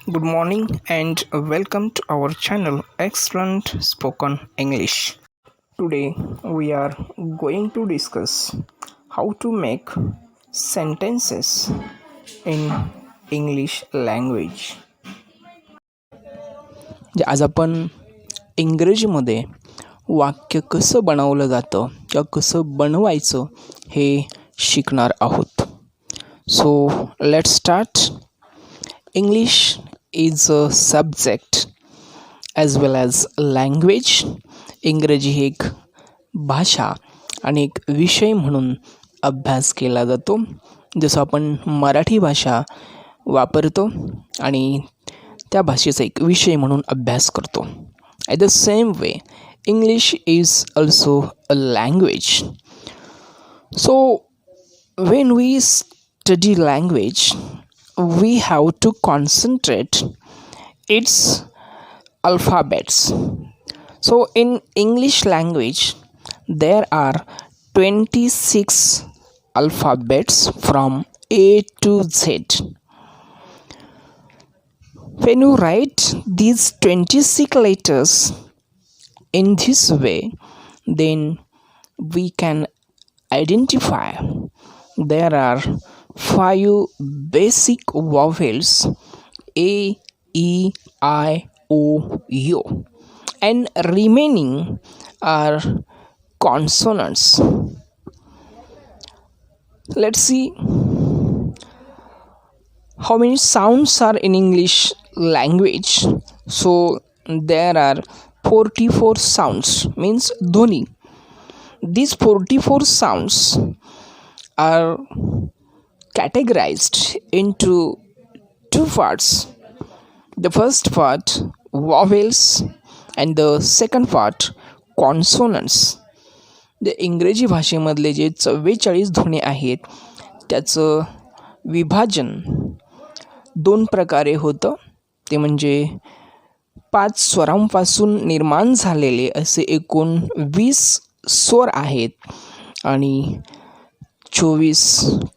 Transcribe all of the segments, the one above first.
Good morning and welcome to our channel Excellent Spoken English. Today we are going to discuss how to make sentences in English language. आज आपण इंग्रजीमध्ये वाक्य कसं बनवलं जातं किंवा कसं बनवायचं हे शिकणार आहोत. So let's start. English is a subject as well as language. इंग्रजी ही एक भाषा आणि एक विषय म्हणून अभ्यास केला जातो. जसं आपण मराठी भाषा वापरतो आणि त्या भाषेचा एक विषय म्हणून अभ्यास करतो. At the same way English is also a language. So when we study language, we have to concentrate its alphabets. So in English language there are 26 alphabets from A to Z. When you write these 26 letters in this way, then we can identify there are 5 basic vowels: A, E, I, O, U, and remaining are consonants. Let's see how many sounds are in English language. So there are 44 sounds, means dhoni. These 44 sounds are categorized into two parts. The first part vowels and the second part consonants. जे इंग्रजी भाषेमधले जे 44 ध्वनी आहेत त्याचं विभाजन दोन प्रकारे होतं. ते म्हणजे 5 स्वरांपासून निर्माण झालेले असे एकूण 20 स्वर आहेत आणि 24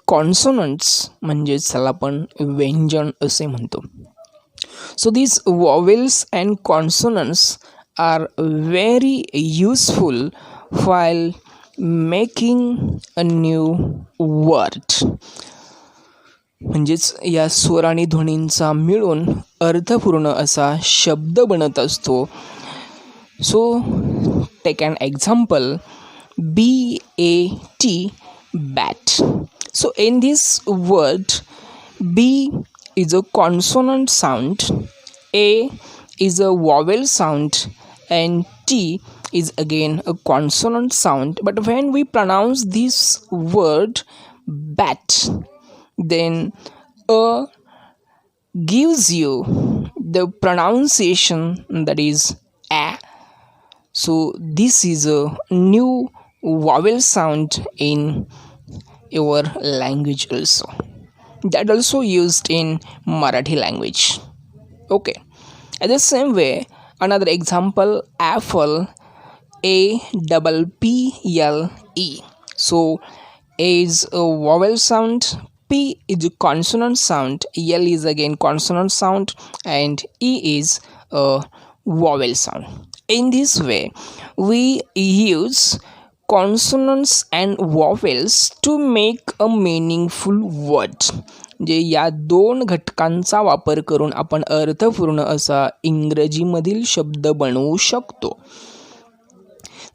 कॉन्सोनंट्स म्हणजेच त्याला आपण व्यंजन असे म्हणतो. सो these vowels and consonants are very useful while making a new word. म्हणजेच या स्वर आणि ध्वनींचा मिळून अर्थपूर्ण असा शब्द बनत असतो. So take an example, BAT, bat. So in this word, B is a consonant sound, A is a vowel sound, and T is again a consonant sound. But when we pronounce this word bat, then A gives you the pronunciation that is A. So this is a new vowel sound in your language also. That also used in Marathi language. Okay. At the same way, another example, apple, APPLE. So A is a vowel sound, P is a consonant sound, L is again consonant sound, and E is a vowel sound. In this way, we use consonants and vowels to make a meaningful word. जे या दोन घटकांचा वापर करून आपण अर्थपूर्ण असा इंग्रजीमधील शब्द बनवू शकतो.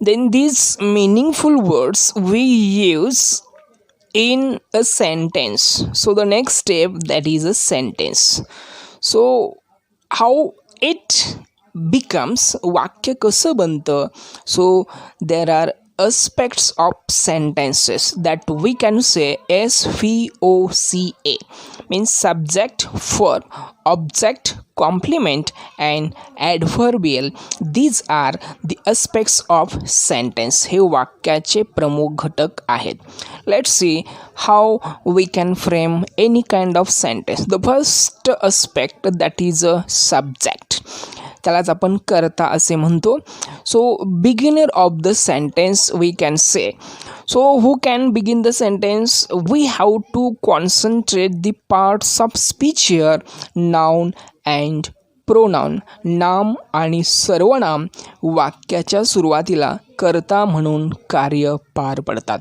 Then these meaningful words we use in a sentence. So the next step, that is a sentence. So how it becomes, वाक्य कसं बनतं? So there are aspects of sentences that we can say SVOCA, means subject, verb, object, complement, and adverbial. These are the aspects of sentence. हे वाक्याचे प्रमुख घटक आहेत. Let's see how we can frame any kind of sentence. The first aspect, that is a subject. त्यालाच आपण कर्ता असे म्हणतो. So beginner of the sentence we can say. So who can begin the sentence? We have to concentrate the parts of speech here: noun, and pronoun नाम आणि सर्वनाम वाक्याच्या सुरुवातीला कर्ता म्हणून कार्य पार पडतात.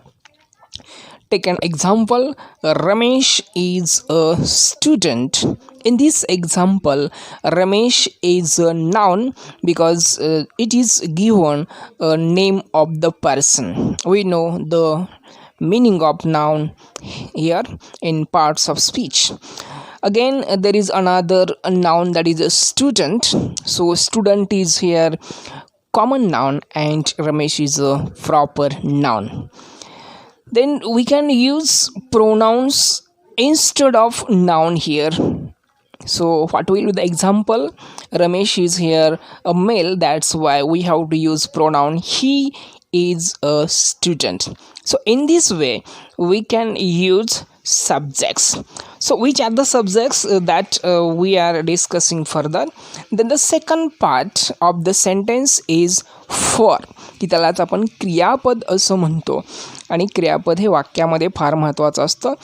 Take an example. Ramesh is a student. In this example, Ramesh is a noun because it is given a name of the person. We know the meaning of noun here in parts of speech. Again, there is another noun, that is a student. So student is here common noun and Ramesh is a proper noun. Then we can use pronouns instead of noun here. So what will be the example? Ramesh is here a male, that's why we have to use pronoun he is a student. So in this way we can use subjects. So which are the subjects that we are discussing further? Then the second part of the sentence is for, की त्यालाच आपण क्रियापद असं म्हणतो. आणि क्रियापद हे वाक्यामध्ये फार महत्त्वाचं असतं.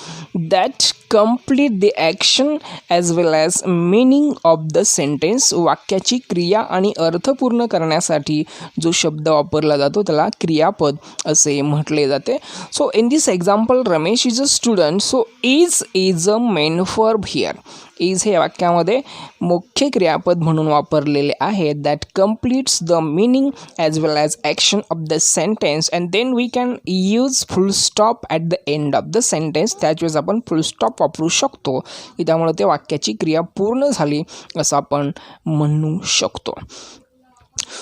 That complete the action as well as meaning of the sentence. वाक्याची क्रिया आणि अर्थ पूर्ण करण्यासाठी जो शब्द वापरला जातो त्याला क्रियापद असे म्हटले जाते. So in this example Ramesh is a student. So is a main verb here. Is हे वाक्यामध्ये मुख्य क्रियापद म्हणून वापरलेले आहे. That completes the meaning as well as action of the sentence and then we can use full stop at the end of the sentence. त्याच वेळेस आपण फुल स्टॉप वापरू शकतो की त्यामुळे ते वाक्याची क्रिया पूर्ण झाली असं आपण म्हणू शकतो.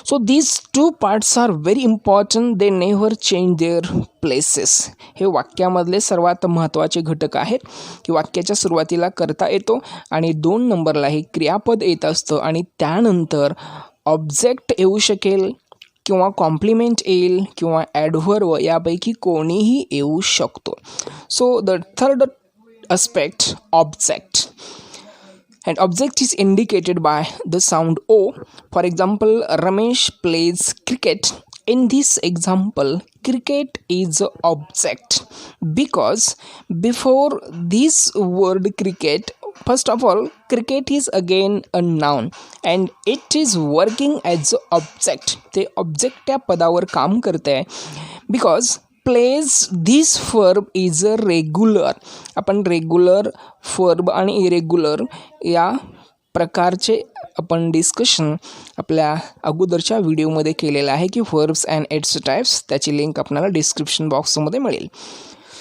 So these two parts are very important. They never change their places. हे वाक्यामधले सर्वात महत्त्वाचे घटक आहेत की वाक्याच्या सुरुवातीला कर्ता येतो आणि 2 नंबरला हे क्रियापद येत असतं आणि त्यानंतर ऑब्जेक्ट येऊ शकेल किंवा कॉम्प्लिमेंट येईल किंवा ॲडव्हर्ब यापैकी कोणीही येऊ शकतो. So the third aspect, object. And object is indicated by the sound O. For example, Ramesh plays cricket. In this example, cricket is an object because before this word cricket, first of all, cricket is again a noun and it is working as an object. ते object त्या पदावर काम करते आहे because plays this verb is a regular. आपण regular verb आणि irregular या प्रकारचे आपण डिस्कशन आपल्या अगोदरच्या व्हिडिओमध्ये केलेलं आहे की वर्ब्स अँड इट्स टाइप्स. त्याची लिंक आपल्याला डिस्क्रिप्शन बॉक्समध्ये मिळेल.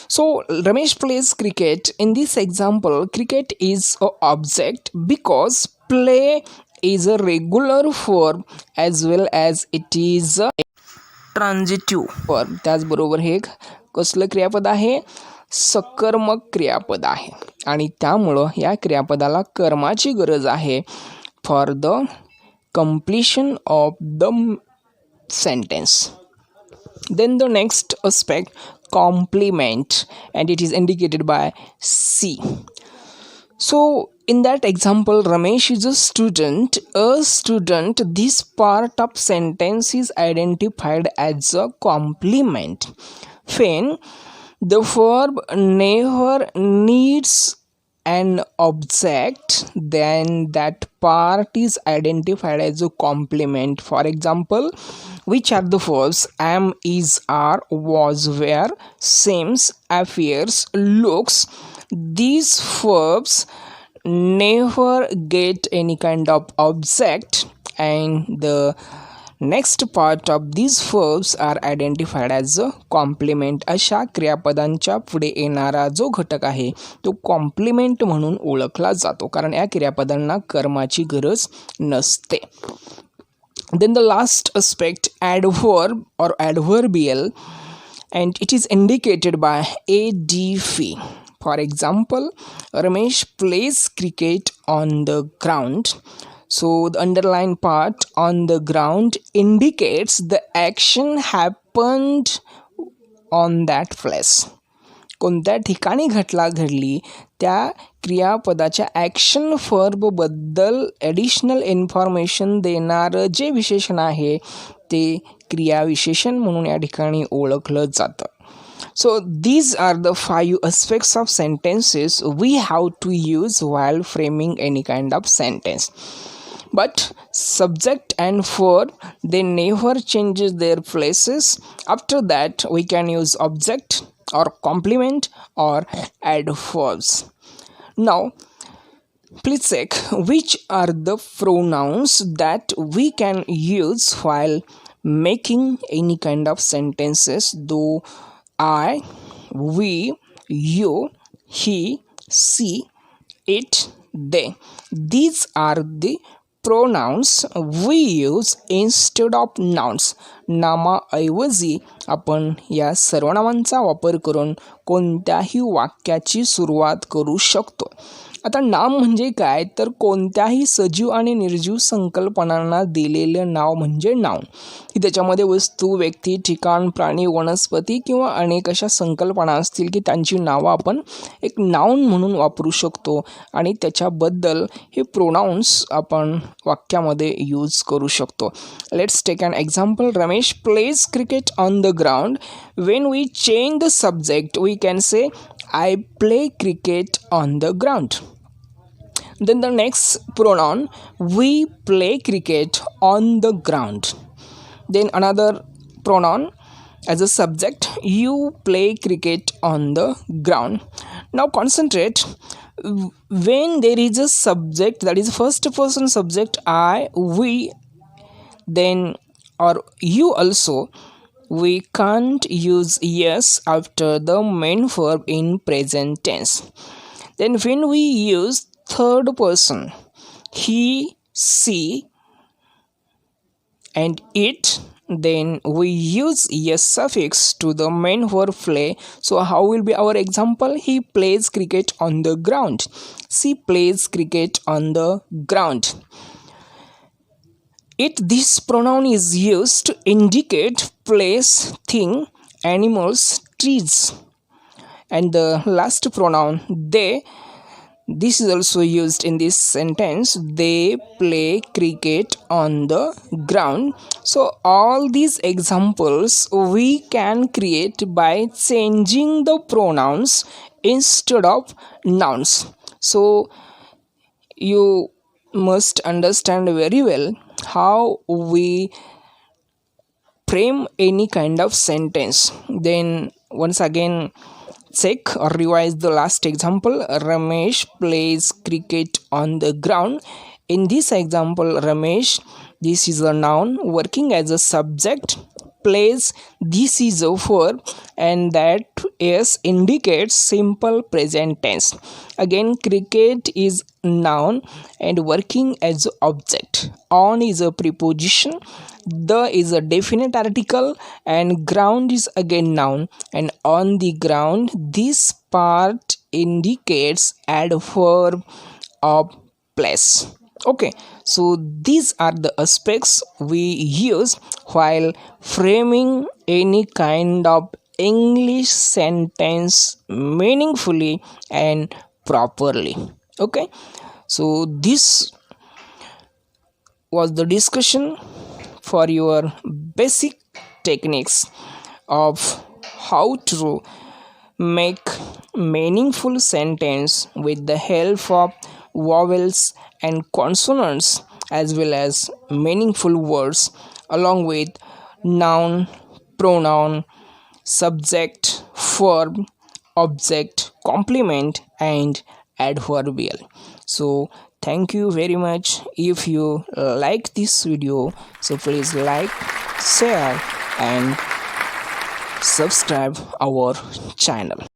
So Ramesh plays cricket. In this example, cricket is a object because play is a regular verb as well as it is a transitive verb. त्याचबरोबर हे कसलं क्रियापद आहे? सकर्मक क्रियापद आहे आणि त्यामुळं या क्रियापदाला कर्माची गरज आहे for the completion of the sentence. Then the next aspect, complement, and it is indicated by C. So in that example, Ramesh is a student. This part of sentence is identified as a complement. When the verb never needs an object, then that part is identified as a complement. For example, which are the verbs? Am, is, are, was, were, seems, appears, looks. These verbs never get any kind of object and the next part of these verbs are identified as a complement. अशा क्रियापदांच्या पुढे येणारा जो घटक आहे तो compliment म्हणून ओळखला जातो कारण या क्रियापदांना कर्माची गरज नसते. Then the last aspect, adverb or adverbial, and it is indicated by ADV. For example, Ramesh plays cricket on the ground. So the underlined part on the ground indicates the action happened on that place. कोणत्या ठिकाणी घटना घडली त्या क्रियापदाच्या action वर्बबद्दल additional information देणारं जे विशेषण आहे ते क्रियाविशेषण म्हणून या ठिकाणी ओळखलं जातं. So these are the 5 aspects of sentences we have to use while framing any kind of sentence. But subject and verb, they never changes their places. After that we can use object or complement or adverbs. Now please check which are the pronouns that we can use while making any kind of sentences. Though I, we, you, he, she, it, they. These are the pronouns we use instead of nouns. नामाऐवजी आपण या सर्वनामांचा वापर करून कोणत्याही वाक्याची सुरुवात करू शकतो. आता नाम म्हणजे काय, तर कोणत्याही सजीव आणि निर्जीव संकल्पनांना दिलेलं नाव म्हणजे नाउन. की त्याच्यामध्ये वस्तू, व्यक्ती, ठिकाण, प्राणी, वनस्पती किंवा अनेक अशा संकल्पना असतील की त्यांची नावं आपण एक नाउन म्हणून वापरू शकतो आणि त्याच्याबद्दल हे प्रोनाउन्स आपण वाक्यामध्ये यूज करू शकतो. Let's take an example. Ramesh plays cricket on the ground. When we change the subject we can say I play cricket on the ground. Then the next pronoun, we play cricket on the ground. Then another pronoun as a subject, you play cricket on the ground. Now concentrate. When there is a subject, that is first person subject, I, we, then or you also, we can't use yes after the main verb in present tense. Then when we use third person, he, she and it, then we use yes suffix to the main verb play. So how will be our example? He plays cricket on the ground. She plays cricket on the ground. It, this pronoun is used to indicate place, thing, animals, trees. And the last pronoun, they, this is also used in this sentence. They play cricket on the ground. So all these examples we can create by changing the pronouns instead of nouns. So you must understand very well how we frame any kind of sentence. Then once again check or revise the last example. Ramesh plays cricket on the ground. In this example, Ramesh, this is a noun working as a subject. Plays, this is a verb, and that s indicates simple present tense. Again, cricket is noun and working as object. On is a preposition, the is a definite article, and ground is again noun, and on the ground this part indicates adverb of place. Okay, so these are the aspects we use while framing any kind of English sentence meaningfully and properly. Okay, so this was the discussion for your basic techniques of how to make meaningful sentence with the help of vowels and consonants as well as meaningful words along with noun, pronoun, subject, verb, object, complement and adverbial. So thank you very much. If you like this video, so please like, share and subscribe our channel.